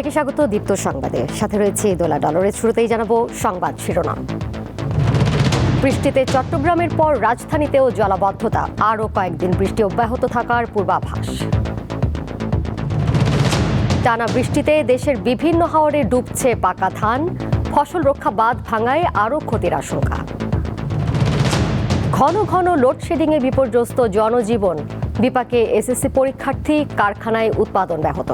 সবাইকে স্বাগত দীপ্ত সংবাদে। সাথে রয়েছে দোলা ডলরের। শুরুতেই জানাবো সংবাদ শিরোনাম। বৃষ্টিতে চট্টগ্রামের পর রাজধানীতেও জলাবদ্ধতা, আরও কয়েকদিন বৃষ্টি অব্যাহত থাকার পূর্বাভাস। টানা বৃষ্টিতে দেশের বিভিন্ন হাওরে ডুবছে পাকা ধান, ফসল রক্ষা বাঁধ ভাঙায় আরও ক্ষতির আশঙ্কা। ঘন ঘন লোডশেডিংয়ে বিপর্যস্ত জনজীবন, বিপাকে এসএসসি পরীক্ষার্থী, কারখানায় উৎপাদন ব্যাহত।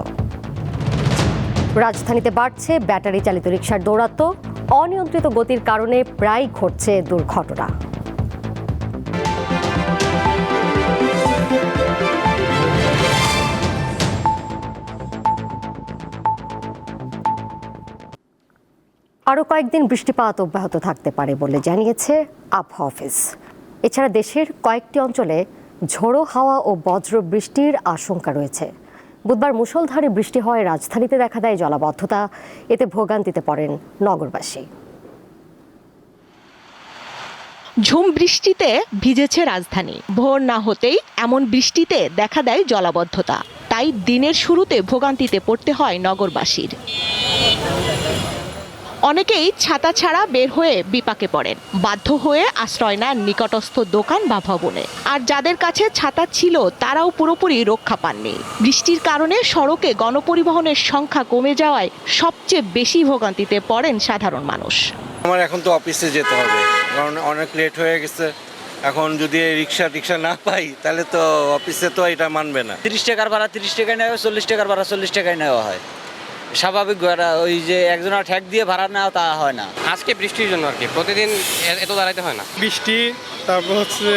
রাজধানীতে বাড়ছে ব্যাটারি চালিত রিকশার দৌরাত্ম্য, অনিয়ন্ত্রিত গতির কারণে প্রায় ঘটছে দুর্ঘটনা। আরও কয়েকদিন বৃষ্টিপাত অব্যাহত থাকতে পারে বলে জানিয়েছে আবহাওয়া অফিস। এছাড়া দেশের কয়েকটি অঞ্চলে ঝোড়ো হাওয়া ও বজ্র বৃষ্টির আশঙ্কা রয়েছে। বুধবার মুষলধারে বৃষ্টি হওয়ায় রাজধানীতে দেখা দেয় জলাবদ্ধতা, এতে ভোগান্তিতে পড়েন নগরবাসী। ঝুম বৃষ্টিতে ভিজেছে রাজধানী। ভোর না হতেই এমন বৃষ্টিতে দেখা দেয় জলাবদ্ধতা, তাই দিনের শুরুতে ভোগান্তিতে পড়তে হয় নগরবাসীর। অনেকেই ছাতা ছাড়া বের হয়ে বিপাকে পড়েন, বাধ্য হয়ে আশ্রয় নেন নিকটস্থ দোকান বা ভবনে। আর যাদের কাছে ছাতা ছিল তারাও পুরোপুরি রক্ষা পাননি। বৃষ্টির কারণে সড়কে গণপরিবহনের সংখ্যা কমে যাওয়ায় সবচেয়ে বেশি ভোগান্তিতে পড়েন সাধারণ মানুষ। আমার এখন তো অফিসে যেতে হবে, কারণ অনেক লেট হয়ে গেছে। এখন যদি রিক্সা না পাই তাহলে তো অফিসে তো এটা মানবে না। 30 টাকার ভাড়া 30 টাকায় নেওয়া হয়, 40 টাকার ভাড়া 40 টাকায় নেওয়া হয়। স্বাভাবিক ভাড়া ওই যে একজনের ঠ্যাক দিয়ে ভাড়া নেওয়া তা হয় না। আজকে বৃষ্টির জন্য আর কি, প্রতিদিন এত দাঁড়াইতে হয় না। বৃষ্টি, তারপর হচ্ছে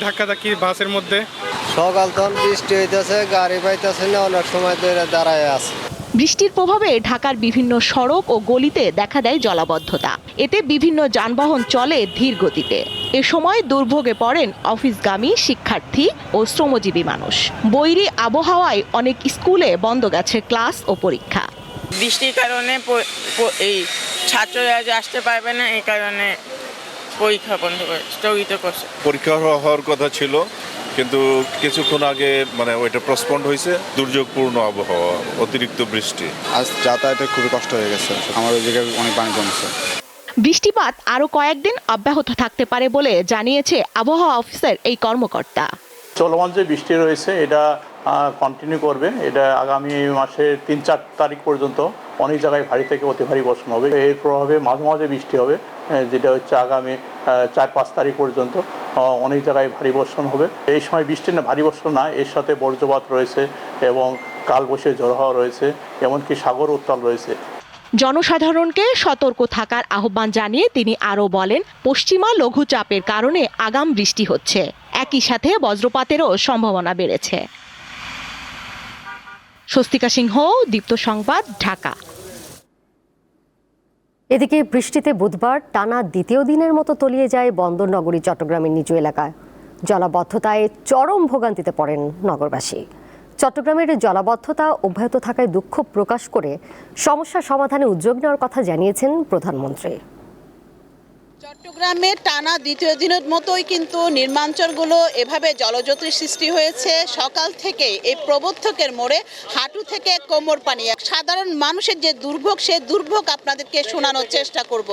ধাক্কাধাক্কি বাসের মধ্যে। সকাল তখন বৃষ্টি হইতেছে, গাড়ি পাইতেছে না, অনেক সময় ধরে দাঁড়ায় আছে। বৃষ্টির প্রভাবে ঢাকার বিভিন্ন সড়ক ও গলিতে দেখা দেয় জলাবদ্ধতা, এতে বিভিন্ন যানবাহন চলে ধীর গতিতে। এ সময় দুর্ভোগে পড়েন অফিসগামী শিক্ষার্থী ও শ্রমজীবী মানুষ। বৈরী আবহাওয়ায় অনেক স্কুলে বন্ধ গেছে ক্লাস ও পরীক্ষা। বৃষ্টির কারণে এই ছাত্ররা যে আসতে পারবে না, এই কারণে পরীক্ষা বন্ধ করে স্থগিত করছে। পরীক্ষা হওয়ার কথা ছিল, কিন্তু কিছুক্ষণ আগে ওইটা পোস্টপন্ড হয়েছে। দুর্যোগপূর্ণ আবহাওয়া, অতিরিক্ত বৃষ্টি, আজ যাতায়াতে খুবই কষ্ট হয়ে গেছে। আমার ওই জায়গায় অনেক পানি জমছে। বৃষ্টিপাত আরও কয়েকদিন অব্যাহত থাকতে পারে বলে জানিয়েছে আবহাওয়া অফিসের এই কর্মকর্তা। চলমান যে বৃষ্টি রয়েছে এটা কন্টিনিউ করবে। এটা আগামী মাসের 3-4 তারিখ পর্যন্ত অনেক জায়গায় ভারী থেকে অতি ভারী বর্ষণ হবে। এর প্রভাবে মাঝে মাঝে বৃষ্টি হবে, যেটা হচ্ছে আগামী 4-5 তারিখ পর্যন্ত অনেক জায়গায় ভারী বর্ষণ হবে। এই সময় বৃষ্টি না, ভারী বর্ষণ না, এর সাথে বজ্রপাত রয়েছে এবং কালবৈশাখী ঝড়ো হাওয়া রয়েছে, এমনকি সাগর উত্তাল রয়েছে। জনসাধারণকে সতর্ক থাকার আহ্বান জানিয়ে তিনি আরও বলেন, পশ্চিমা লঘুচাপের কারণে আগাম বৃষ্টি হচ্ছে, একই সাথে বজ্রপাতেরও সম্ভাবনা বেড়েছে। স্বস্তিকা সিংহ, দীপ্ত সংবাদ, ঢাকা। এদিকে বৃষ্টিতে বুধবার টানা দ্বিতীয় দিনের মতো তলিয়ে যায় বন্দর নগরী চট্টগ্রামের নিচু এলাকায়। জলাবদ্ধতায় চরম ভোগান্তিতে পড়েন নগরবাসী। চট্টগ্রামের জলাবদ্ধতা অব্যাহত থাকায় দুঃখ প্রকাশ করে সমস্যা সমাধানে উদ্যোগ নেওয়ার কথা জানিয়েছেন প্রধানমন্ত্রী। চট্টগ্রামের টানা দ্বিতীয় দিনের মতোই কিন্তু নির্মাঞ্চলগুলো এভাবে জলজটের সৃষ্টি হয়েছে। সকাল থেকে এই প্রবর্তকের মোড়ে হাঁটু থেকে কোমর পানি। সাধারণ মানুষের যে দুর্ভোগ, সে দুর্ভোগ আপনাদেরকে শোনানোর চেষ্টা করব।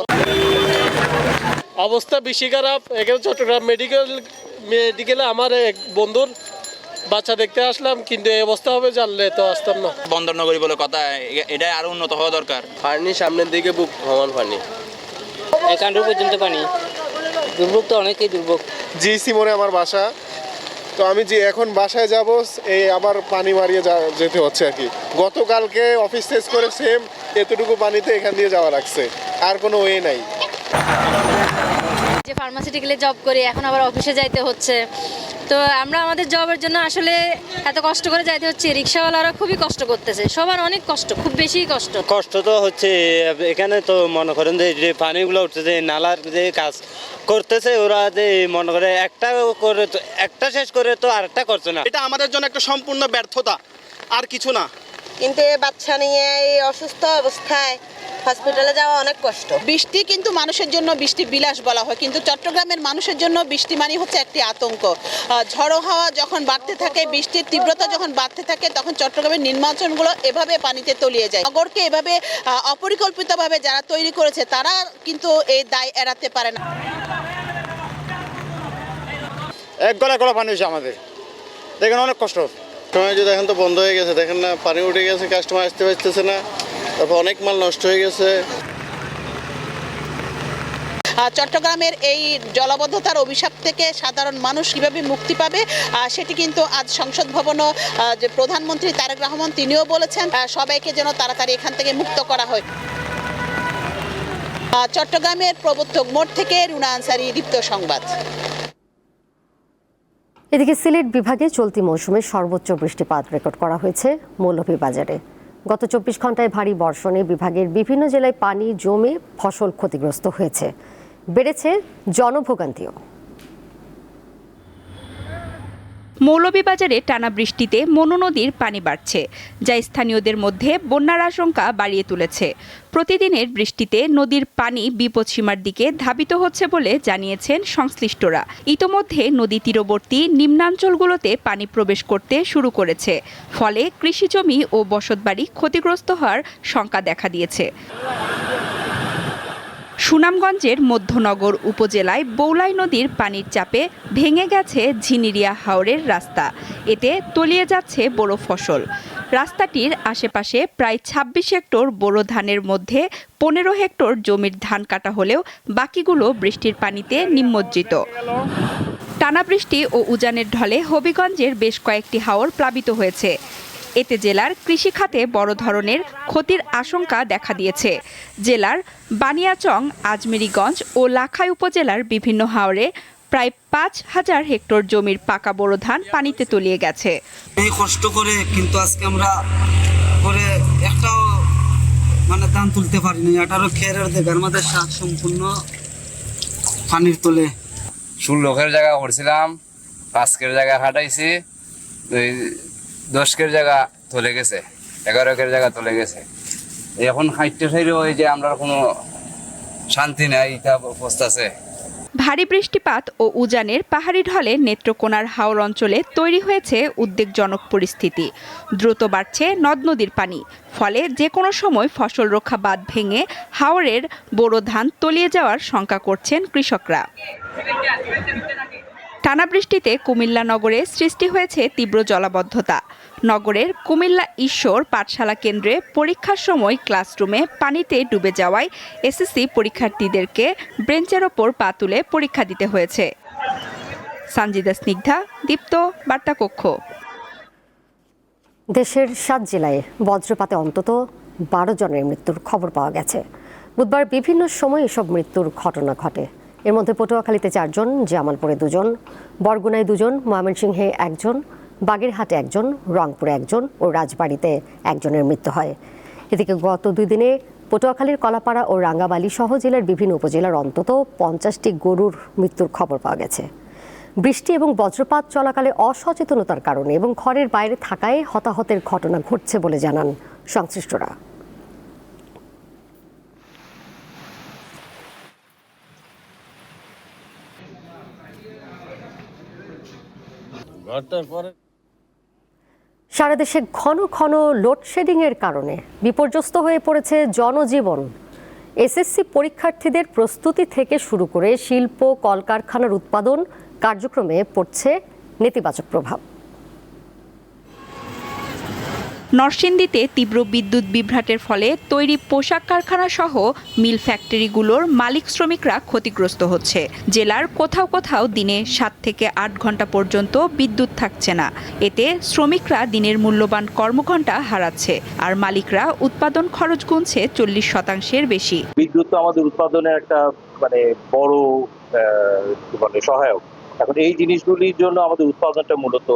অবস্থা বেশি খারাপ। এখানে চট্টগ্রাম মেডিকেলে আমার এক বন্ধুর বাচ্চা দেখতে আসলাম, কিন্তু এই অবস্থা হবে জানলে তো আসতাম না। বন্দর নগরী বলে কথা, এটা আরো উন্নত হওয়া দরকার। পানি সামনের দিকে বুক ভ্রমণ পানি, একান্ডু পর্যন্ত পানি। দুর্ভোগ তো অনেকেই দুর্ভোগ। জিসি মোড়ে আমার বাসা, তো আমি যে এখন বাসায় যাব, এই আবার পানি মারিয়ে যেতে হচ্ছে আর কি। গতকালকে অফিস শেষ করে সেম এতটুকু পানিতে এখান দিয়ে যাওয়া লাগছে, আর কোনো ওয়ে নাই। যে ফার্মাসিউটিক্যালে জব করি, এখন আবার অফিসে যাইতে হচ্ছে। তো আমরা আমাদের জবের জন্য আসলে এত কষ্ট করে যাইতে হচ্ছে। রিক্সাওয়ালারা খুবই কষ্ট করতেছে, সবার অনেক কষ্ট, খুব বেশি কষ্ট। কষ্ট তো হচ্ছে। এখানে তো মনে করেন যে পানিগুলো উঠতেছে, নালার যে কাজ করতেছে ওরা, যে মনে করে একটা করে তো একটা শেষ করে তো আরেকটা করছে না। এটা আমাদের জন্য একটা সম্পূর্ণ ব্যর্থতা, আর কিছু না। কিন্তু বাচ্চা নিয়ে এই অসুস্থ অবস্থায় হসপিটালে যাওয়া অনেক কষ্ট। বৃষ্টি কিন্তু মানুষের জন্য বৃষ্টি বিলাস বলা হয়, কিন্তু চট্টগ্রামের মানুষের জন্য বৃষ্টি মানে হচ্ছে একটি আতঙ্ক। ঝড়ো হাওয়া যখন বাড়তে থাকে, বৃষ্টির তীব্রতা যখন বাড়তে থাকে, তখন চট্টগ্রামের নিম্নাঞ্চলগুলো এভাবে পানিতে তলিয়ে যায়। নগরকে এভাবে অপরিকল্পিতভাবে যারা তৈরি করেছে তারা কিন্তু এই দায় এড়াতে পারে না। এক গলা পানি হয়েছে আমাদের, দেখেন অনেক কষ্ট। সময় যে দেখেন তো বন্ধ হয়ে গেছে, দেখেন না পানি উঠে গেছে, কাস্টমার আসতে পারতেছে না, তারপর অনেক মাল নষ্ট হয়ে গেছে। চট্টগ্রামের এই জলাবদ্ধতার অভিশাপ থেকে সাধারণ মানুষ কিভাবে মুক্তি পাবে সেটি কিন্তু আজ সংসদ ভবনও যে প্রধানমন্ত্রী তারেক রহমান তিনিও বলেছেন সবাইকে যেন তাড়াতাড়ি এখান থেকে মুক্ত করা হয়। চট্টগ্রামের প্রবর্তক মোড় থেকে রুনা আনসারী, দীপ্ত সংবাদ। এদিকে সিলেট বিভাগে চলতি মৌসুমে সর্বোচ্চ বৃষ্টিপাত রেকর্ড করা হয়েছে মৌলভীবাজারে। গত 24 ঘন্টায় ভারী বর্ষণে বিভাগের বিভিন্ন জেলায় পানি জমে ফসল ক্ষতিগ্রস্ত হয়েছে, বেড়েছে জনভোগান্তিও। মৌলভীবাজারে টানা বৃষ্টিতে মনু নদীর পানি বাড়ছে, যা স্থানীয়দের মধ্যে বন্যার আশঙ্কা বাড়িয়ে তুলেছে। প্রতিদিনের বৃষ্টিতে নদীর পানি বিপদসীমার দিকে ধাবিত হচ্ছে বলে জানিয়েছেন সংশ্লিষ্টরা। ইতোমধ্যে নদী তীরবর্তী নিম্নাঞ্চলগুলোতে পানি প্রবেশ করতে শুরু করেছে, ফলে কৃষিজমি ও বসতবাড়ি ক্ষতিগ্রস্ত হওয়ার শঙ্কা দেখা দিয়েছে। সুনামগঞ্জের মধ্যনগর উপজেলায় বৌলাই নদীর পানির চাপে ভেঙে গেছে ঝিনিরিয়া হাওরের রাস্তা, এতে তলিয়ে যাচ্ছে বড় ফসল। রাস্তাটির আশেপাশে প্রায় 26 হেক্টর বোরো ধানের মধ্যে 15 হেক্টর জমির ধান কাটা হলেও বাকিগুলো বৃষ্টির পানিতে নিমজ্জিত। টানা বৃষ্টি ও উজানের ঢলে হবিগঞ্জের বেশ কয়েকটি হাওর প্লাবিত হয়েছে। এতে জেলার কৃষিখাতে বড় ধরনের ক্ষতির আশঙ্কা দেখা দিয়েছে। জেলার বানিয়াচং, আজমেরীগঞ্জ ও লাখাই উপজেলার বিভিন্ন হাওরে প্রায় 5000 হেক্টর জমির পাকা বোরো ধান পানিতে তলিয়ে গেছে। এই কষ্ট করে কিন্তু আজকে আমরা করে একটাও ধান তুলতে পারিনি। 18 খেরের দেখার মধ্যে শাক সম্পূর্ণ পানির তলে। 16 জায়গা করছিলাম, 5 জায়গা হাঁটাইছি, 10 জায়গা চলে গেছে, 11 জায়গা চলে গেছে। এখন হাইটে সাইডে ওই যে আমরা কোনো শান্তি নাই, এটা অবস্থা আছে। ভারী বৃষ্টিপাত ও উজানের পাহাড়ি ঢলে নেত্রকোনার হাওর অঞ্চলে তৈরি হয়েছে উদ্বেগজনক পরিস্থিতি। দ্রুত বাড়ছে নদ নদীর পানি, ফলে যে কোনো সময় ফসল রক্ষা বাঁধ ভেঙে হাওরের বোরো ধান তলিয়ে যাওয়ার শঙ্কা করছেন কৃষকরা। টানা বৃষ্টিতে কুমিল্লা নগরে সৃষ্টি হয়েছে তীব্র জলাবদ্ধতা। নগরের কুমিল্লা ঈশ্বর পাঠশালা কেন্দ্রে পরীক্ষার সময় ক্লাসরুমে পানিতে ডুবে যাওয়ায় এসএসসি পরীক্ষার্থীদেরকে বেঞ্চের ওপর পা তুলে পরীক্ষা দিতে হয়েছে। সঞ্জিদা স্নিগ্ধা, দীপ্ত, বার্তা কক্ষ। দেশের 7 জেলায় বজ্রপাতে অন্তত 12 জনের মৃত্যুর খবর পাওয়া গেছে। বুধবার বিভিন্ন সময় এসব মৃত্যুর ঘটনা ঘটে। এর মধ্যে পটুয়াখালীতে 4 জন, জামালপুরে 2 জন, বরগুনায় 2 জন, ময়মনসিংহে 1 জন, বাগেরহাটে 1 জন, রংপুরে 1 জন ও রাজবাড়ীতে 1 জনের মৃত্যু হয়। এদিকে গত 2 দিনে পটুয়াখালীর কলাপাড়া ও রাঙ্গাবালী সহ জেলার বিভিন্ন উপজেলার অন্তত 50টি গরুর মৃত্যুর খবর পাওয়া গেছে। বৃষ্টি এবং বজ্রপাত চলাকালে অসচেতনতার কারণে এবং ঘরের বাইরে থাকায় হতাহতের ঘটনা ঘটছে বলে জানান সংশ্লিষ্টরা। সারা দেশে ঘন ঘন লোডশেডিং এর কারণে বিপর্যস্ত হয়ে পড়েছে জনজীবন। এসএসসি পরীক্ষার্থীদের প্রস্তুতি থেকে শুরু করে শিল্প, কলকারখানার উৎপাদন কার্যক্রমে পড়ছে নেতিবাচক প্রভাব। নরসিংদীতে তীব্র বিদ্যুৎ বিভ্রাটের ফলে তৈরি পোশাক কারখানা সহ মিল ফ্যাক্টরিগুলোর মালিক শ্রমিকরা ক্ষতিগ্রস্ত হচ্ছে। জেলার কোথাও কোথাও দিনে 7 থেকে 8 ঘন্টা পর্যন্ত বিদ্যুৎ থাকছে না। এতে শ্রমিকরা দিনের মূল্যবান কর্মঘণ্টা হারাচ্ছে, আর মালিকরা উৎপাদন খরচ গুনছে 40% বেশি। বিদ্যুৎ তো আমাদের উৎপাদনের একটা বড় সহায়ক। এখন এই জিনিসগুলির জন্য আমাদের উৎপাদনটা মূলত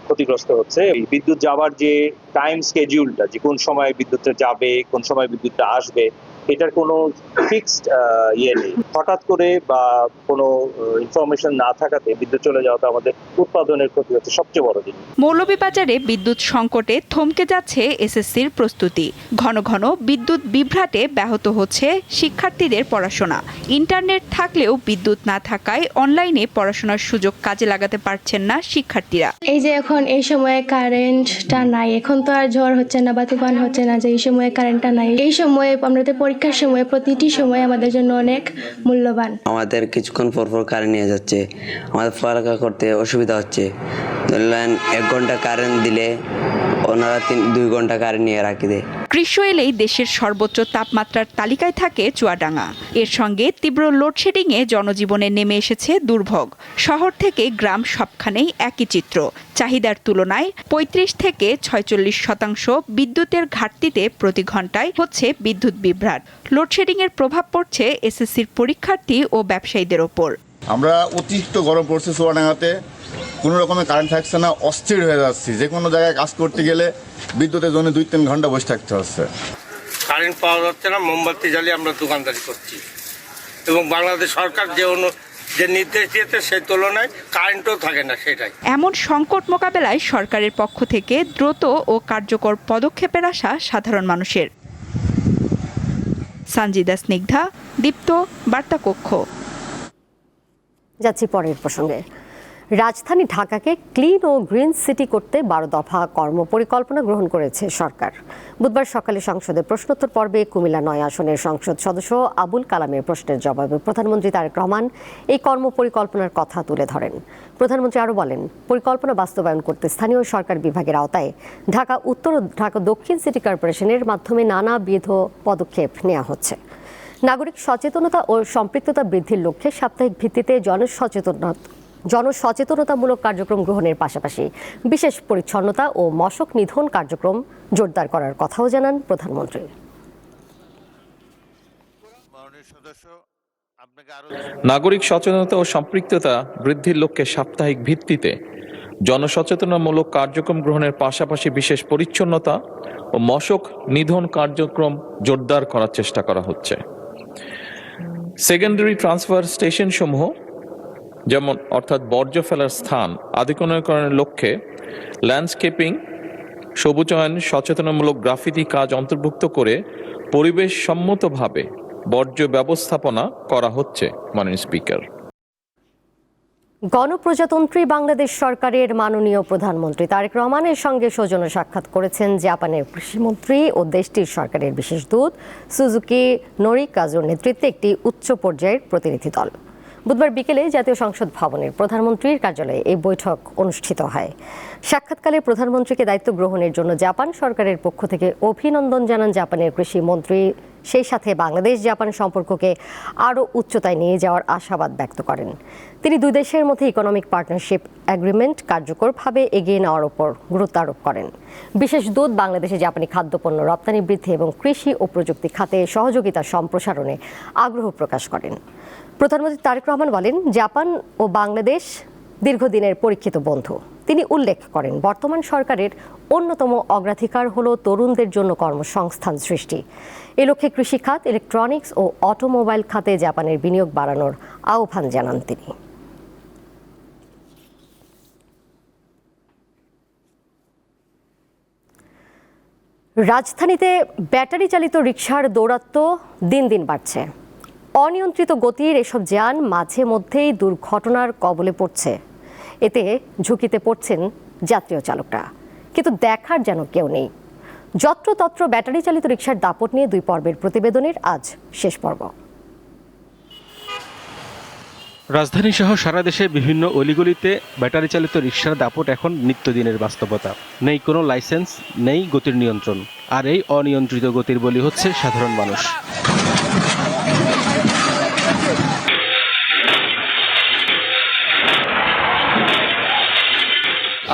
ক্ষতিগ্রস্ত হচ্ছে। এই বিদ্যুৎ যাওয়ার যে টাইম স্কেডিউলটা, যে কোন সময় বিদ্যুৎটা যাবে, কোন সময় বিদ্যুৎটা আসবে, এটার কোনো ফিক্সড ইয়ে নেই। হঠাৎ করে বা কোনো ইনফরমেশন না থাকাতে বিদ্যুৎ চলে যাওয়াতে আমাদের উৎপাদনের ক্ষতি হচ্ছে সবচেয়ে বড় জিনিস। মৌলভীবাজারে বিদ্যুৎ সংকটে থমকে যাচ্ছে এসএসসির প্রস্তুতি। ঘন ঘন বিদ্যুৎ বিভ্রাটে ব্যাহত হচ্ছে শিক্ষার্থীদের পড়াশোনা। ইন্টারনেট থাকলেও বিদ্যুৎ না থাকায় অনলাইনে পড়াশোনার সুযোগ কাজে লাগাতে পারছেন না শিক্ষার্থীরা। এই যে এখন এই সময়ে কারেন্টটা নাই, এখন তো আর ঝড় হচ্ছে না বা তুফান হচ্ছে না যে এই সময়ে কারেন্টটা নাই। এই সময়ে আমাদের পরীক্ষার সময় প্রতিটি সময় আমাদের জন্য অনেক মূল্যবান। আমাদের কিছুক্ষণ পর পর কারেন্ট নিয়ে যাচ্ছে, আমাদের পড়ালেখা করতে অসুবিধা হচ্ছে। ধরলেন 1 ঘন্টা কারেন্ট দিলে ওনারা 2 ঘন্টা কারেন্ট নিয়ে রাখি দেয়। গ্রীষ্ম এলেই দেশের সর্বোচ্চ তাপমাত্রার তালিকায় থাকে চুয়াডাঙ্গা। এর সঙ্গে তীব্র লোডশেডিংয়ে জনজীবনে নেমে এসেছে দুর্ভোগ। শহর থেকে গ্রাম সবখানেই একই চিত্র। চাহিদার তুলনায় 35 থেকে 46% বিদ্যুতের ঘাটতিতে প্রতি ঘন্টায় হচ্ছে বিদ্যুৎ বিভ্রাট। লোডশেডিংয়ের প্রভাব পড়ছে এসএসসির পরীক্ষার্থী ও ব্যবসায়ীদের ওপর। আমরা অতিরিক্ত গরম পড়ছে চুয়াডাঙ্গাতে, কোনো রকমের কারেন্ট থাকছে না, অস্থির হয়ে যাচ্ছি। যে কোনো জায়গায় কাজ করতে গেলে বিদ্যুতের জন্য 2-3 ঘন্টা বসে থাকতে হচ্ছে। কারেন্ট পাওয়া যাচ্ছে না, মোমবাতি জ্বালিয়ে আমরা দোকানদারি করছি এবং বাংলাদেশ সরকার যে নির্দেশ দিয়েছে সেই তুলনায় কারেন্টও থাকে না, সেটাই। এমন সংকট মোকাবেলায় সরকারের পক্ষ থেকে দ্রুত ও কার্যকর পদক্ষেপের আশা সাধারণ মানুষের। সঞ্জিদা স্নিগ্ধা, দীপ্ত, বার্তা কক্ষ। যাচ্ছি পরের প্রসঙ্গে। রাজধানী ঢাকাকে ক্লিন ও গ্রিন সিটি করতে 12 দফা কর্মপরিকল্পনা গ্রহণ করেছে সরকার। বুধবার সকালে সংসদে প্রশ্নোত্তর পর্বে কুমিল্লা 9 আসনের সংসদ সদস্য আবুল কালামের প্রশ্নের জবাবে প্রধানমন্ত্রী তারেক রহমান এই কর্মপরিকল্পনার কথা তুলে ধরেন। প্রধানমন্ত্রী আরও বলেন, পরিকল্পনা বাস্তবায়ন করতে স্থানীয় সরকার বিভাগের আওতায় ঢাকা উত্তর ও ঢাকা দক্ষিণ সিটি কর্পোরেশনের মাধ্যমে নানাবিধ পদক্ষেপ নেওয়া হচ্ছে। নাগরিক সচেতনতা ও সম্পৃক্ততা বৃদ্ধির লক্ষ্যে সাপ্তাহিক ভিত্তিতে জনসচেতনতামূলক কার্যক্রম গ্রহণের পাশাপাশি বিশেষ পরিচ্ছন্নতা ও মশক নিধন কার্যক্রম জোরদার করার কথাও জানান প্রধানমন্ত্রী। নাগরিক সচেতনতা ও সম্পৃক্ততা বৃদ্ধির লক্ষ্যে সাপ্তাহিক ভিত্তিতে জনসচেতনামূলক কার্যক্রম গ্রহণের পাশাপাশি বিশেষ পরিচ্ছন্নতা ও মশক নিধন কার্যক্রম জোরদার করার চেষ্টা করা হচ্ছে। সেকেন্ডারি ট্রান্সফার স্টেশন সমূহ যেমন অর্থাৎ বর্জ্য ফেলার স্থান আধুনিকরণের লক্ষ্যে ল্যান্ডস্কেপিং, সবুজায়ন, সচেতনামূলক গ্রাফিতি কাজ অন্তর্ভুক্ত করে পরিবেশ সম্মতভাবে বর্জ্য ব্যবস্থাপনা করা হচ্ছে। মাননীয় স্পিকার, গণপ্রজাতন্ত্রী বাংলাদেশ সরকারের মাননীয় প্রধানমন্ত্রী তারেক রহমানের সঙ্গে সৌজন্য সাক্ষাৎ করেছেন জাপানের কৃষিমন্ত্রী ও দেশটির সরকারের বিশেষ দূত সুজুকি নোরিকাজুর নেতৃত্বে একটি উচ্চ পর্যায়ের প্রতিনিধি দল। বুধবার বিকেলে জাতীয় সংসদ ভবনের প্রধানমন্ত্রীর কার্যালয়ে এই বৈঠক অনুষ্ঠিত হয়। সাক্ষাৎকালে প্রধানমন্ত্রীকে দায়িত্ব গ্রহণের জন্য জাপান সরকারের পক্ষ থেকে অভিনন্দন জানান জাপানের কৃষিমন্ত্রী। সেই সাথে বাংলাদেশ জাপান সম্পর্ককে আরও উচ্চতায় নিয়ে যাওয়ার আশাবাদ ব্যক্ত করেন। তিনি দুই দেশের মধ্যে ইকোনমিক পার্টনারশিপ এগ্রিমেন্ট কার্যকরভাবে এগিয়ে নেওয়ার উপর গুরুত্ব আরোপ করেন। বিশেষ দূত বাংলাদেশে জাপানি খাদ্যপণ্য রপ্তানি বৃদ্ধি এবং কৃষি ও প্রযুক্তি খাতে সহযোগিতা সম্প্রসারণে আগ্রহ প্রকাশ করেন। প্রধানমন্ত্রী তারেক রহমান বলেন, জাপান ও বাংলাদেশ দীর্ঘদিনের পরীক্ষিত বন্ধু। তিনি উল্লেখ করেন, বর্তমান সরকারের অন্যতম অগ্রাধিকার হল তরুণদের জন্য কর্মসংস্থান সৃষ্টি। এ লক্ষ্যে কৃষি খাত, ইলেকট্রনিক্স ও অটোমোবাইল খাতে জাপানের বিনিয়োগ বাড়ানোর আহ্বান জানান তিনি। রাজধানীতে ব্যাটারি চালিত রিকশার দৌরাত্ম্য দিন দিন বাড়ছে। অনিয়ন্ত্রিত গতির এসব যান মাঝে মধ্যেই দুর্ঘটনার কবলে পড়ছে। এতে ঝুঁকিতে পড়ছেন যাত্রী ও চালকরা, কিন্তু দেখার যেন কেউ নেই। যত্রতত্র ব্যাটারি চালিত রিকশার দাপট নিয়ে 2 পর্বের প্রতিবেদনের আজ শেষ পর্ব। রাজধানী সহ সারা দেশে বিভিন্ন অলিগলিতে ব্যাটারি চালিত রিকশার দাপট এখন নিত্যদিনের বাস্তবতা। নেই কোনো লাইসেন্স, নেই গতির নিয়ন্ত্রণ, আর এই অনিয়ন্ত্রিত গতির বলি হচ্ছে সাধারণ মানুষ।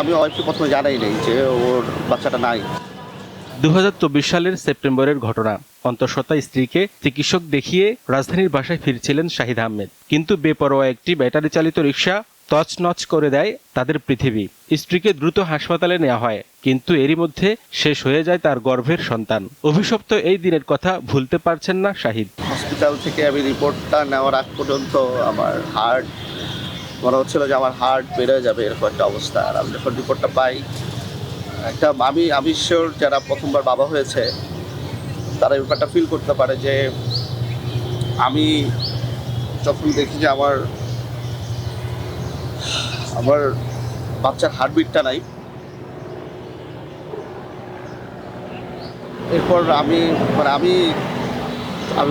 আমি ওয়াইফকে প্রথমে জানাই নেই যে ওর বাচ্চাটা নাই। 2024 সালের সেপ্টেম্বরের ঘটনা। অন্তঃসত্ত্বা স্ত্রীকে চিকিৎসক দেখিয়ে রাজধানীর বাসায় ফিরছিলেন শাহিদ আহমেদ, কিন্তু বেপরোয়া একটি ব্যাটারি চালিত রিকশা তছনছ করে দেয় তাদের পৃথিবী। স্ত্রীকে দ্রুত হাসপাতালে নেওয়া হয়, কিন্তু এরই মধ্যে শেষ হয়ে যায় তার গর্ভের সন্তান। অভিশপ্ত এই দিনের কথা ভুলতে পারছেন না শাহিদ। হসপিটাল থেকে আমি রিপোর্টটা নেওয়ার আগ পর্যন্ত আমার হার্ট মনে হচ্ছিল যে আমার হার্ট বেড়ে যাবে, এরকম একটা অবস্থা। আর আমি যখন রিপোর্টটা পাই, আমি শিওর যারা প্রথমবার বাবা হয়েছে তারা এই ব্যাপারটা ফিল করতে পারে যে আমি যখন দেখি যে আমার বাচ্চার হার্টবিটটা নাই, এরপর আমি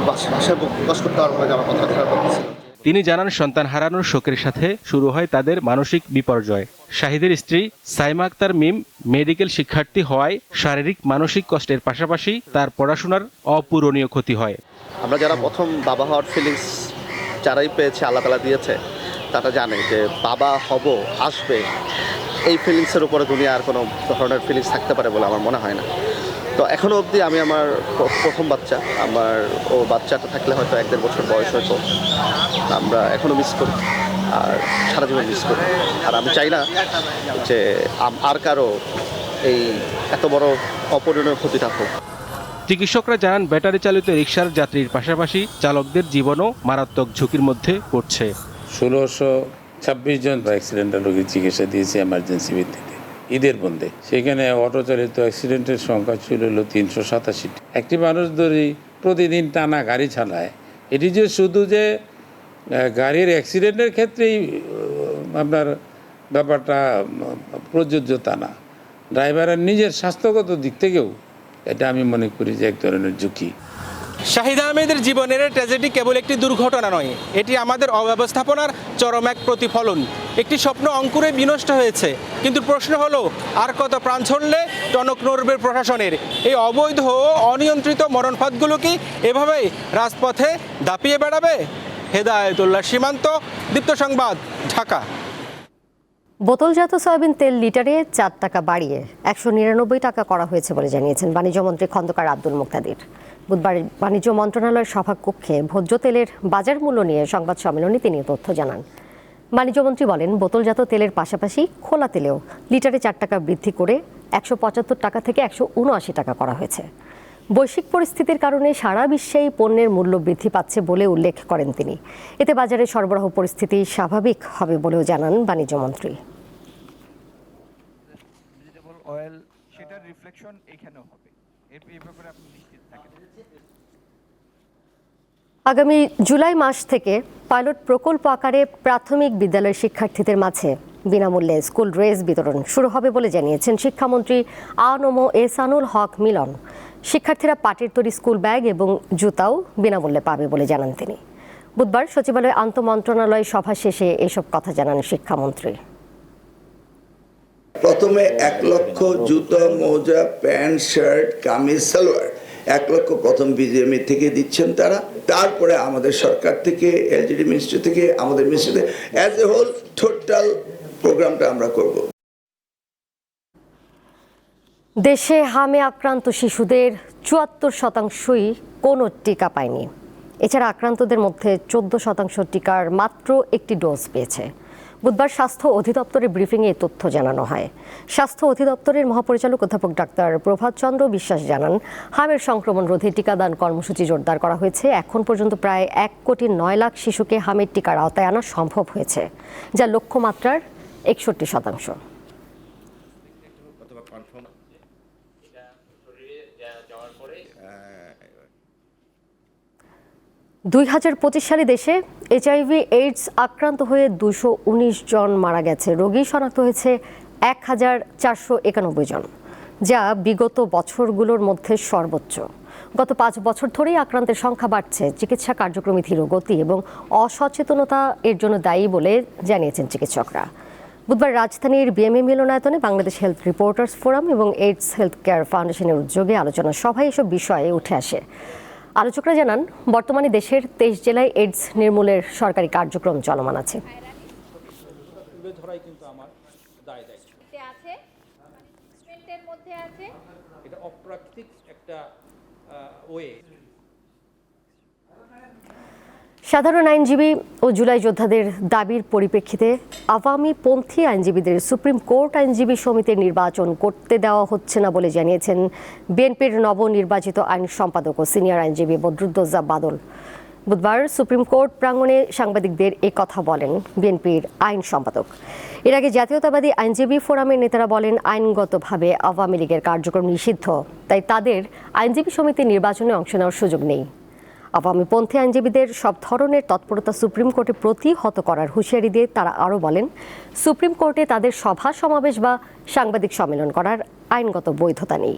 ভাষায় প্রকাশ করতে পারবো না যে আমার কথা খারাপ লাগছে। তিনি জানান, সন্তান হারানোর শোকের সাথে শুরু হয় তাদের মানসিক বিপর্যয়। শাহিদের স্ত্রী সাইমা আক্তার মিম মেডিকেল শিক্ষার্থী হওয়ায় শারীরিক মানসিক কষ্টের পাশাপাশি তার পড়াশোনার অপূরণীয় ক্ষতি হয়। আমরা যারা প্রথম বাবা হওয়ার ফিলিংস যারাই পেয়েছে, আল্লাহ তাআলা দিয়েছে, তারা জানে যে বাবা হব আসবে, এই ফিলিংসের উপরে দুনিয়ার কোনো ধরনের ফিলিংস থাকতে পারে বলে আমার মনে হয় না। তো এখনও অবধি আমি আমার প্রথম বাচ্চা, বাচ্চাটা থাকলে হয়তো 1-1.5 বছর বয়স হতো, আমরা এখনও মিস করি আর সারা জীবন মিস করি। আর আমি চাই না যে আর কারো এই এত বড় অপূরণীয় ক্ষতিটা হোক। চিকিৎসকরা জানান, ব্যাটারি চালিত রিকশার যাত্রীর পাশাপাশি চালকদের জীবনও মারাত্মক ঝুঁকির মধ্যে পড়ছে। 1626 জন অ্যাক্সিডেন্টাল রোগীর চিকিৎসা দিয়েছে এমার্জেন্সি ভিত্তিতে ঈদের বন্ধে। সেখানে অটো চালিত অ্যাক্সিডেন্টের সংখ্যা ছিল 387। একটি মানুষ ধরি প্রতিদিন টানা গাড়ি চালায়, এটি যে শুধু যে গাড়ির অ্যাক্সিডেন্টের ক্ষেত্রেই আপনার ব্যাপারটা প্রযোজ্য তা না, ড্রাইভারের নিজের স্বাস্থ্যগত দিক থেকেও এটা আমি মনে করি যে এক ধরনের ঝুঁকি। শাহিদ আহমেদের জীবনের ট্র্যাজেডি কেবল একটি দুর্ঘটনা নয়, এটি আমাদের অব্যবস্থাপনার চরম এক প্রতিফলন। একটি স্বপ্ন অঙ্কুরে বিনষ্ট হয়েছে, কিন্তু প্রশ্ন হলো আর কত প্রাণ ছড়লে টনক নড়বে প্রশাসনের। এই অবৈধ ও অনিয়ন্ত্রিত মরণফাঁদগুলো কি এভাবেই রাজপথে দাপিয়ে বেড়াবে? হেদায়েতুল্লাহ সীমান্ত, দীপ্ত সংবাদ, ঢাকা। বোতলজাত সয়াবিন তেল লিটারে 4 টাকা বাড়িয়ে 199 টাকা করা হয়েছে বলে জানিয়েছেন বাণিজ্যমন্ত্রী খন্দকার আব্দুল মুক্তাদির। বুধবার বাণিজ্য মন্ত্রণালয়ের সভাকক্ষে ভোজ্য তেলের বাজার মূল্য নিয়ে সংবাদ সম্মেলনে তিনি তথ্য জানান। বাণিজ্যমন্ত্রী বলেন, বোতলজাত তেলের পাশাপাশি খোলা তেলেও লিটারে 4 টাকা বৃদ্ধি করে 175 টাকা থেকে 179 টাকা করা হয়েছে। বৈশ্বিক পরিস্থিতির কারণে সারা বিশ্বেই পণ্যের মূল্য বৃদ্ধি পাচ্ছে বলে উল্লেখ করেন তিনি। এতে বাজারে সরবরাহ পরিস্থিতি স্বাভাবিক হবে বলেও জানান বাণিজ্যমন্ত্রী। আগামী জুলাই মাস থেকে পাইলট প্রকল্প আকারে প্রাথমিক বিদ্যালয়ের শিক্ষার্থীদের মাঝে বিনামূল্যে স্কুল ড্রেস বিতরণ শুরু হবে বলে জানিয়েছেন শিক্ষামন্ত্রী আ.ন.ম এহসানুল হক মিলন। শিক্ষার্থীরা পাটের তৈরি স্কুল ব্যাগ এবং জুতাও বিনামূল্যে পাবে বলে জানান তিনি। বুধবার সচিবালয়ে আন্তঃমন্ত্রণালয় সভা শেষে এসব কথা জানান শিক্ষামন্ত্রী। প্রথমে 1 লক্ষ জুতো, মোজা, প্যান্ট, শার্ট, কামিজ, সালোয়ার 1 লক্ষ প্রথম বিজিএমই থেকে দিচ্ছেন তারা। তারপরে আমাদের সরকার থেকে, এলজিডি মিনিস্ট্রি থেকে, আমাদের ministry as a whole total প্রোগ্রামটা আমরা করব। দেশে হামে আক্রান্ত শিশুদের 74%ই কোনো টিকা পায়নি। এছাড়া আক্রান্তদের মধ্যে 14% টিকার মাত্র একটি ডোজ পেয়েছে। বুধবার স্বাস্থ্য অধিদপ্তরের ব্রিফিংয়ে এই তথ্য জানানো হয়। স্বাস্থ্য অধিদপ্তরের মহাপরিচালক অধ্যাপক ডাক্তার প্রভাত চন্দ্র বিশ্বাস জানান, হামের সংক্রমণ রোধে টিকাদান কর্মসূচি জোরদার করা হয়েছে। এখন পর্যন্ত প্রায় 1,09,00,000 শিশুকে হামের টিকার আওতায় আনা সম্ভব হয়েছে, যা লক্ষ্যমাত্রার 61%। 2025 সালে দেশে এইচআইভি এইডস আক্রান্ত হয়ে 219 জন মারা গেছে। রোগী শনাক্ত হয়েছে 1491 জন, যা বিগত বছরগুলোর মধ্যে সর্বোচ্চ। গত 5 বছর ধরেই আক্রান্তের সংখ্যা বাড়ছে। চিকিৎসা কার্যক্রমে ধীর গতি এবং অসচেতনতা এর জন্য দায়ী বলে জানিয়েছেন চিকিৎসকরা। বুধবার রাজধানীর বিএমএ মিলনায়তনে বাংলাদেশ হেলথ রিপোর্টার্স ফোরাম এবং এইডস হেলথ কেয়ার ফাউন্ডেশনের উদ্যোগে আলোচনা সভায় এসব বিষয়ে উঠে আসে। আলোচকরা জানান, বর্তমানে দেশের 23 জেলায় এইডস নির্মূলের সরকারি কার্যক্রম চলমান আছে। সাধারণ আইনজীবী ও জুলাই যোদ্ধাদের দাবির পরিপ্রেক্ষিতে আওয়ামী পন্থী আইনজীবীদের সুপ্রিম কোর্ট আইনজীবী সমিতির নির্বাচন করতে দেওয়া হচ্ছে না বলে জানিয়েছেন বিএনপির নবনির্বাচিত আইন সম্পাদক ও সিনিয়র আইনজীবী বদরুদ্দোজা বাদল। বুধবার সুপ্রিম কোর্ট প্রাঙ্গণে সাংবাদিকদের এ কথা বলেন বিএনপির আইন সম্পাদক। এর আগে জাতীয়তাবাদী আইনজীবী ফোরামের নেতারা বলেন, আইনগতভাবে আওয়ামী লীগের কার্যক্রম নিষিদ্ধ, তাই তাদের আইনজীবী সমিতির নির্বাচনে অংশ নেওয়ার সুযোগ নেই। আওয়ামীপন্থী আইনজীবীদের সব ধরনের তৎপরতা সুপ্রিম কোর্টে প্রতিহত করার হুঁশিয়ারি দিয়ে তারা আরও বলেন, সুপ্রিম কোর্টে তাদের সভা সমাবেশ বা সাংবাদিক সম্মেলন করার আইনগত বৈধতা নেই।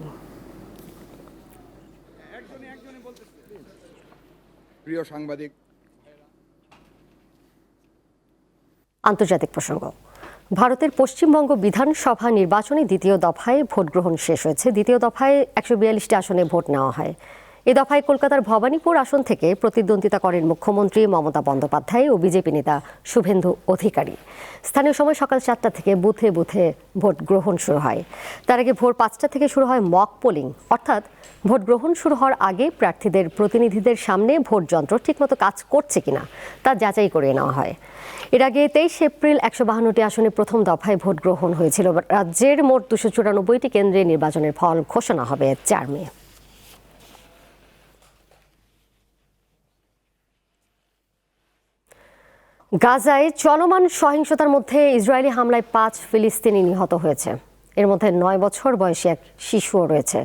প্রিয় সাংবাদিক, আন্তর্জাতিক প্রসঙ্গ। ভারতের পশ্চিমবঙ্গ বিধানসভা নির্বাচনে দ্বিতীয় দফায় ভোট গ্রহণ শেষ হয়েছে। দ্বিতীয় দফায় 142টি আসনে ভোট নেওয়া হয়। এ দফায় কলকাতার ভবানীপুর আসন থেকে প্রতিদ্বন্দ্বিতা করেন মুখ্যমন্ত্রী মমতা বন্দ্যোপাধ্যায় ও বিজেপি নেতা শুভেন্দু অধিকারী। স্থানীয় সময় সকাল 4টা থেকে বুথে বুথে ভোট গ্রহণ শুরু হয়। তার আগে ভোর 5টা থেকে শুরু হয় মক পোলিং, অর্থাৎ ভোট গ্রহণ শুরু হওয়ার আগে প্রার্থীদের প্রতিনিধিদের সামনে ভোট যন্ত্র ঠিকমতো কাজ করছে কিনা তা যাচাই করে নেওয়া হয়। এর আগে 23 এপ্রিল 152টি আসনে প্রথম দফায় ভোট গ্রহণ হয়েছিল। রাজ্যের মোট 294টি কেন্দ্রে নির্বাচনের ফল ঘোষণা হবে 4 মে। গাজায় চলমান সহিংসতার মধ্যে ইসরায়েলি হামলায় 5 ফিলিস্তিনি নিহত হয়েছে। এর মধ্যে 9 বছর বয়সী এক শিশুও রয়েছে।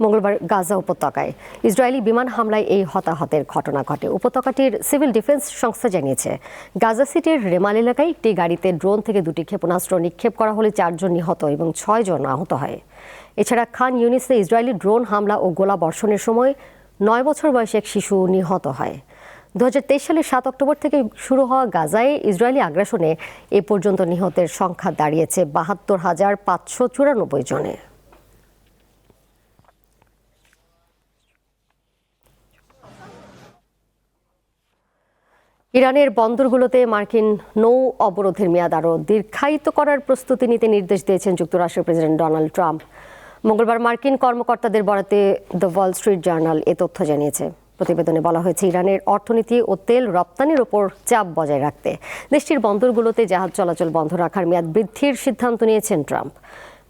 মঙ্গলবার গাজা উপত্যকায় ইসরায়েলি বিমান হামলায় এই হতাহতের ঘটনা ঘটে। উপত্যকাটির সিভিল ডিফেন্স সংস্থা জানিয়েছে, গাজা সিটির রেমাল এলাকায় একটি গাড়িতে ড্রোন থেকে 2টি ক্ষেপণাস্ত্র নিক্ষেপ করা হলে 4 জন নিহত এবং 6 জন আহত হয়। এছাড়া খান ইউনিসে ইসরায়েলি ড্রোন হামলা ও গোলা বর্ষণের সময় 9 বছর বয়সী এক শিশু নিহত হয়। 2023 সালের 7 অক্টোবর থেকে শুরু হওয়া গাজায় ইসরায়েলি আগ্রাসনে এ পর্যন্ত নিহতের সংখ্যা দাঁড়িয়েছে 72,594 জনে। ইরানের বন্দরগুলোতে মার্কিন নৌ অবরোধের মেয়াদ আরও দীর্ঘায়িত করার প্রস্তুতি নিতে নির্দেশ দিয়েছেন যুক্তরাষ্ট্রের প্রেসিডেন্ট ডোনাল্ড ট্রাম্প। মঙ্গলবার মার্কিন কর্মকর্তাদের বরাতে দ্য ওয়াল স্ট্রিট জার্নাল এ তথ্য জানিয়েছে। প্রতিবেদনে বলা হয়েছে, ইরানের অর্থনীতি ও তেল রপ্তানির ওপর চাপ বজায় রাখতে দেশটির বন্দরগুলোতে জাহাজ চলাচল বন্ধ রাখার মেয়াদ বৃদ্ধির সিদ্ধান্ত নিয়েছেন ট্রাম্প।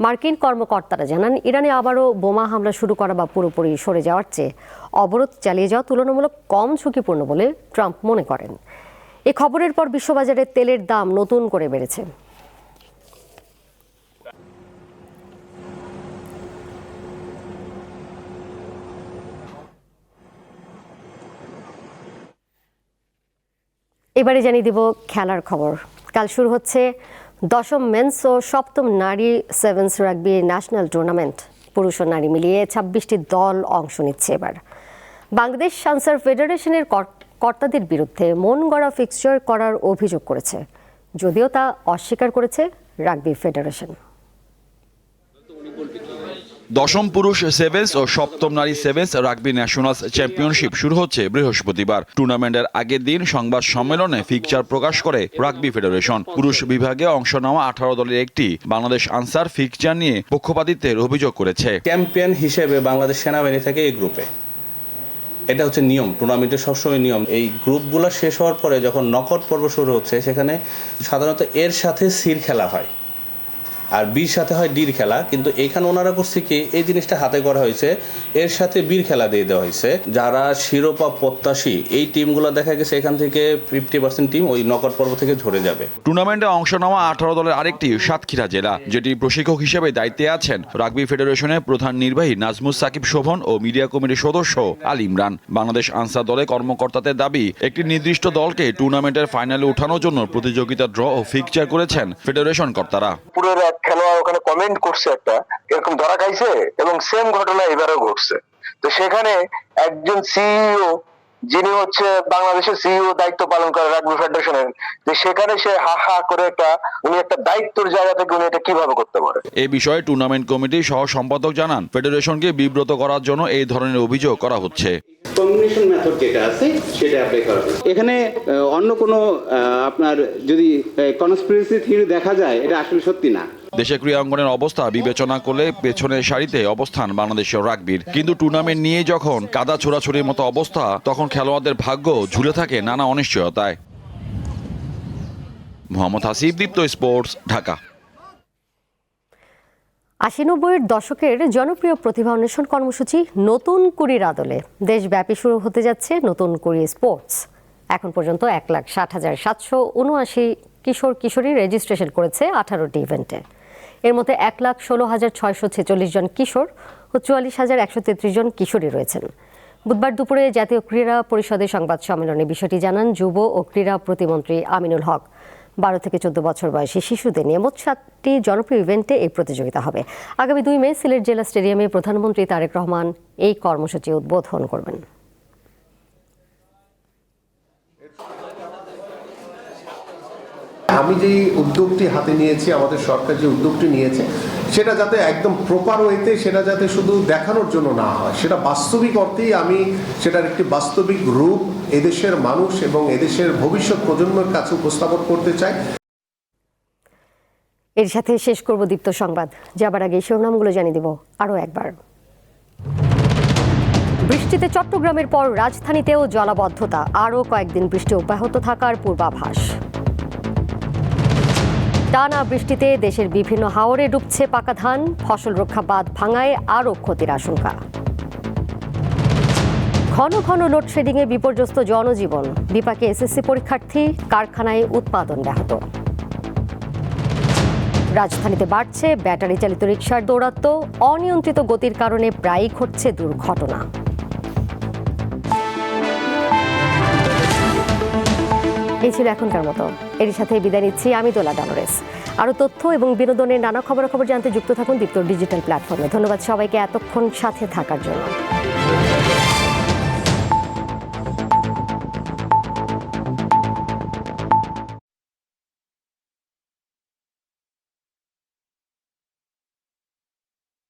মার্কিন কর্মকর্তারা জানান, ইরানে আবারও বোমা হামলা শুরু করা বা পুরোপুরি সরে যাওয়ার চেয়ে অবরোধ চালিয়ে যাওয়া তুলনামূলক কম ঝুঁকিপূর্ণ বলে ট্রাম্প মনে করেন। এ খবরের পর বিশ্ববাজারে তেলের দাম নতুন করে বেড়েছে। এবারে জানিয়ে দিব খেলার খবর। কাল শুরু হচ্ছে 10ম মেন্স ও 7ম নারী সেভেন্স রাগবি ন্যাশনাল টুর্নামেন্ট। পুরুষ ও নারী মিলিয়ে 26টি দল অংশ নিচ্ছে। এবার বাংলাদেশ আনসার ফেডারেশনের কর্তাদের বিরুদ্ধে মন গড়া ফিক্সচার করার অভিযোগ করেছে, যদিও তা অস্বীকার করেছে রাগবি ফেডারেশন। 10ম পুরুষ সেভেন্স ও 7ম নারী সেভেন্স রাগবি ন্যাশনালস চ্যাম্পিয়নশিপ শুরু হচ্ছে বৃহস্পতিবার। টুর্নামেন্টের আগের দিন সংবাদ সম্মেলনে ফিকচার প্রকাশ করে রাগবি ফেডারেশন। পুরুষ বিভাগে অংশ নেওয়া 18 দলের একটি বাংলাদেশ আনসার ফিকচার নিয়ে পক্ষপাতিত্বের অভিযোগ করেছে। চ্যাম্পিয়ন হিসেবে বাংলাদেশ সেনাবাহিনী থাকে এই গ্রুপে, এটা হচ্ছে নিয়ম, টুর্নামেন্টের সবসময় নিয়ম। এই গ্রুপগুলো শেষ হওয়ার পরে যখন নকআউট পর্ব শুরু হচ্ছে, সেখানে সাধারণত এর সাথে সির খেলা হয় আর বির সাথে হয় ডির খেলা, কিন্তু এখানে ওনারা করছে কি, এই জিনিসটা হাতে করা হয়েছে, এর সাথে বীর খেলা দিয়ে দেওয়া হয়েছে। যারা শিরোপা প্রত্যাশী এই টিমগুলো দেখা গেছে এখান থেকে 50% টিম ওই নকআউট পর্ব থেকে ঝরে যাবে। টুর্নামেন্টে অংশ নেওয়া 18 দলের আরেকটি সাতক্ষীরা জেলা, যেটি প্রশিক্ষক হিসেবে দায়িত্বে আছেন রাগবি ফেডারেশনের প্রধান নির্বাহী নাজমুস সাকিব শোভন ও মিডিয়া কমিটির সদস্য আল ইমরান। বাংলাদেশ আনসার দলে কর্মকর্তাদের দাবি, একটি নির্দিষ্ট দলকে টুর্নামেন্টের ফাইনালে ওঠানোর জন্য প্রতিযোগিতা ড্র ও ফিকচার করেছেন ফেডারেশন কর্তারা। খেলোয়াড় ওখানে কমেন্ট করছে, একটা এরকম ধরা খাইছে এবং সেম ঘটনা এবারেও ঘটছে। তো সেখানে একজন সিইও, যিনি হচ্ছে বাংলাদেশের সিইও দায়িত্ব পালন করে রাগবি ফেডারেশনের, যে সেখানে সে হা করে উনি একটা দায়িত্বের জায়গা থেকে উনি এটা কিভাবে করতে পারে। এই বিষয়ে টুর্নামেন্ট কমিটির সহ সম্পাদক জানান, ফেডারেশনকে বিব্রত করার জন্য এই ধরনের অভিযোগ করা হচ্ছে। কম্বিনেশন মেথড যেটা আছে সেটা অ্যাপ্লাই করা হবে। এখানে অন্য কোনো আপনার যদি কনস্পিরেসি থিওরি দেখা যায়, এটা আসলে সত্যি না। দেশে ক্রীড়াঙ্গনের অবস্থা বিবেচনা করলে পেছনের সারিতে অবস্থান বাংলাদেশের রাগবির, কিন্তু টুর্নামেন্ট নিয়ে যখন কাদা ছোড়াছুড়ির মতো অবস্থা, তখন খেলোয়াড়দের ভাগ্য ঝুলে থাকে নানা অনিশ্চয়তায়। মোহাম্মদ হাসিব, দীপ্ত স্পোর্টস, ঢাকা। ৮০-৯০-এর দশকের জনপ্রিয় প্রতিভা অন্বেষণ কর্মসূচি নতুন কুড়ির আদলে দেশব্যাপী শুরু হতে যাচ্ছে নতুন কুড়ি স্পোর্টস। এখন পর্যন্ত ১,৬০,৭৭৯ কিশোর কিশোরী রেজিস্ট্রেশন করেছে 18টি ইভেন্টে। এর মধ্যে ১,১৬,৬৪৬ জন কিশোর ও ৪৪,১৩৩ জন কিশোরী রয়েছেন। বুধবার দুপুরে জাতীয় ক্রীড়া পরিষদের সংবাদ সম্মেলনে বিষয়টি জানান যুব ও ক্রীড়া প্রতিমন্ত্রী আমিনুল হক। 12 থেকে 14 বছর বয়সী শিশুদের নিয়ে মোট 7টি জনপ্রিয় ইভেন্টে এই প্রতিযোগিতা হবে। আগামী 2 মে সিলেট জেলা স্টেডিয়ামে প্রধানমন্ত্রী তারেক রহমান এই কর্মসূচি উদ্বোধন করবেন। আমি যে উদ্যোগটি হাতে নিয়েছি, আমাদের সরকার যে উদ্যোগটি নিয়েছে, সেটা যাতে একদম প্রপার ওয়েতে, সেটা যাতে শুধু দেখানোর জন্য না হয়, সেটা বাস্তবিক অর্থেই আমি সেটার একটি বাস্তবিক রূপ এদেশের মানুষ এবং এদেশের ভবিষ্যৎ প্রজন্মের কাছে উপস্থাপন করতে চাই। এর সাথে শেষ করব দীপ্ত সংবাদ। যাবার আগে শিরোনামগুলো জানিয়ে দিব আরও একবার। বৃষ্টিতে চট্টগ্রামের পর রাজধানীতেও জলাবদ্ধতা, আরও কয়েকদিন বৃষ্টি অব্যাহত থাকার পূর্বাভাস। টানা বৃষ্টিতে দেশের বিভিন্ন হাওরে ডুবছে পাকা ধান, ফসল রক্ষা বাঁধ ভাঙায় আরও ক্ষতির আশঙ্কা। ঘন ঘন লোডশেডিংয়ে বিপর্যস্ত জনজীবন, বিপাকে এসএসসি পরীক্ষার্থী, কারখানায় উৎপাদন ব্যাহত। রাজধানীতে বাড়ছে ব্যাটারি চালিত রিকশার দৌরাত্ম্য, অনিয়ন্ত্রিত গতির কারণে প্রায়ই ঘটছে দুর্ঘটনা। এই ছিল এখনকার মতো। এর সাথে বিদায় নিচ্ছি আমি দোলা ডানোরেস। আরও তথ্য এবং বিনোদনের নানা খবরাখবর জানতে যুক্ত থাকুন দীপ্ত ডিজিটাল প্ল্যাটফর্মে। ধন্যবাদ সবাইকে এতক্ষণ সাথে থাকার জন্য।